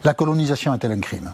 La colonisation est-elle un crime?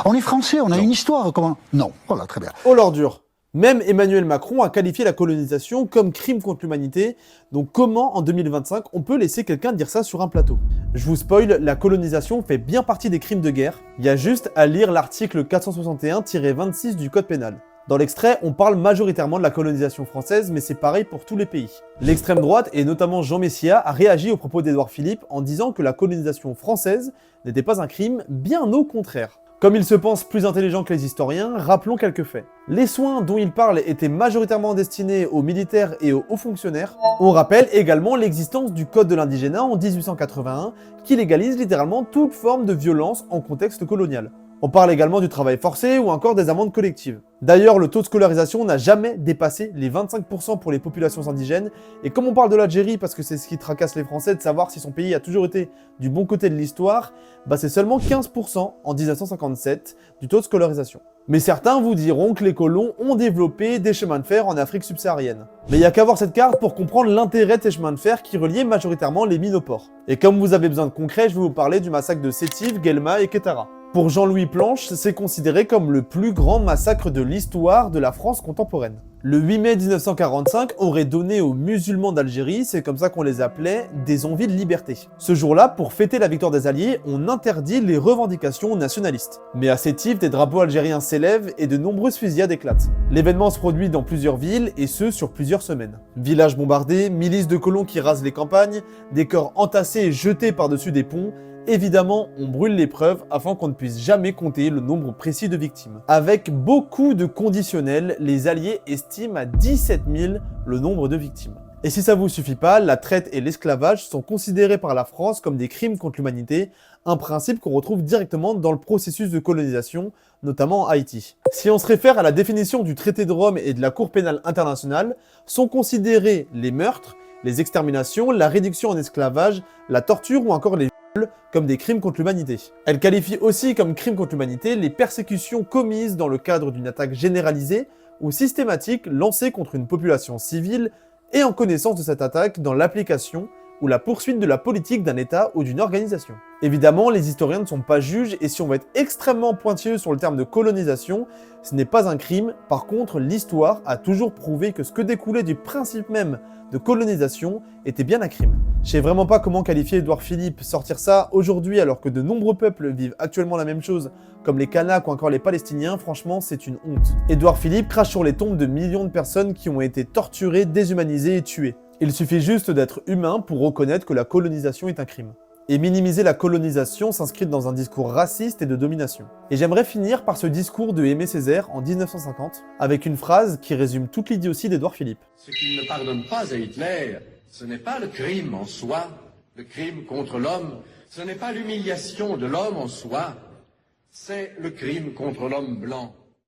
On est français, on a une histoire, comment? Non, voilà, très bien. Oh l'ordure. Même Emmanuel Macron a qualifié la colonisation comme crime contre l'humanité, donc comment en 2025 on peut laisser quelqu'un dire ça sur un plateau? Je vous spoil, la colonisation fait bien partie des crimes de guerre, il y a juste à lire l'article 461-26 du code pénal. Dans l'extrait, on parle majoritairement de la colonisation française, mais c'est pareil pour tous les pays. L'extrême droite, et notamment Jean Messia, a réagi aux propos d'Édouard Philippe en disant que la colonisation française n'était pas un crime, bien au contraire. Comme il se pense plus intelligent que les historiens, rappelons quelques faits. Les soins dont il parle étaient majoritairement destinés aux militaires et aux hauts fonctionnaires. On rappelle également l'existence du Code de l'indigénat en 1881 qui légalise littéralement toute forme de violence en contexte colonial. On parle également du travail forcé ou encore des amendes collectives. D'ailleurs, le taux de scolarisation n'a jamais dépassé les 25% pour les populations indigènes, et comme on parle de l'Algérie parce que c'est ce qui tracasse les Français de savoir si son pays a toujours été du bon côté de l'histoire, bah c'est seulement 15% en 1957 du taux de scolarisation. Mais certains vous diront que les colons ont développé des chemins de fer en Afrique subsaharienne. Mais il n'y a qu'à voir cette carte pour comprendre l'intérêt de ces chemins de fer qui reliaient majoritairement les mines aux ports. Et comme vous avez besoin de concret, je vais vous parler du massacre de Sétif, Guelma et Kétara. Pour Jean-Louis Planche, c'est considéré comme le plus grand massacre de l'histoire de la France contemporaine. Le 8 mai 1945 aurait donné aux musulmans d'Algérie, c'est comme ça qu'on les appelait, des envies de liberté. Ce jour-là, pour fêter la victoire des Alliés, on interdit les revendications nationalistes. Mais à Sétif, des drapeaux algériens s'élèvent et de nombreuses fusillades éclatent. L'événement se produit dans plusieurs villes, et ce, sur plusieurs semaines. Villages bombardés, milices de colons qui rasent les campagnes, des corps entassés et jetés par-dessus des ponts. Évidemment, on brûle les preuves afin qu'on ne puisse jamais compter le nombre précis de victimes. Avec beaucoup de conditionnels, les Alliés estiment à 17 000 le nombre de victimes. Et si ça vous suffit pas, la traite et l'esclavage sont considérés par la France comme des crimes contre l'humanité, un principe qu'on retrouve directement dans le processus de colonisation, notamment en Haïti. Si on se réfère à la définition du traité de Rome et de la Cour pénale internationale, sont considérés les meurtres, les exterminations, la réduction en esclavage, la torture ou encore les comme des crimes contre l'humanité. Elle qualifie aussi comme crimes contre l'humanité les persécutions commises dans le cadre d'une attaque généralisée ou systématique lancée contre une population civile et en connaissance de cette attaque dans l'application ou la poursuite de la politique d'un État ou d'une organisation. Évidemment, les historiens ne sont pas juges et si on veut être extrêmement pointilleux sur le terme de colonisation, ce n'est pas un crime. Par contre, l'histoire a toujours prouvé que ce que découlait du principe même de colonisation était bien un crime. Je sais vraiment pas comment qualifier Édouard Philippe sortir ça aujourd'hui alors que de nombreux peuples vivent actuellement la même chose, comme les Kanaks ou encore les Palestiniens, franchement c'est une honte. Édouard Philippe crache sur les tombes de millions de personnes qui ont été torturées, déshumanisées et tuées. Il suffit juste d'être humain pour reconnaître que la colonisation est un crime. Et minimiser la colonisation s'inscrit dans un discours raciste et de domination. Et j'aimerais finir par ce discours de Aimé Césaire en 1950, avec une phrase qui résume toute l'idiotie d'Édouard Philippe. Ce qu'il ne pardonne pas à Hitler, ce n'est pas le crime en soi, le crime contre l'homme, ce n'est pas l'humiliation de l'homme en soi, c'est le crime contre l'homme blanc.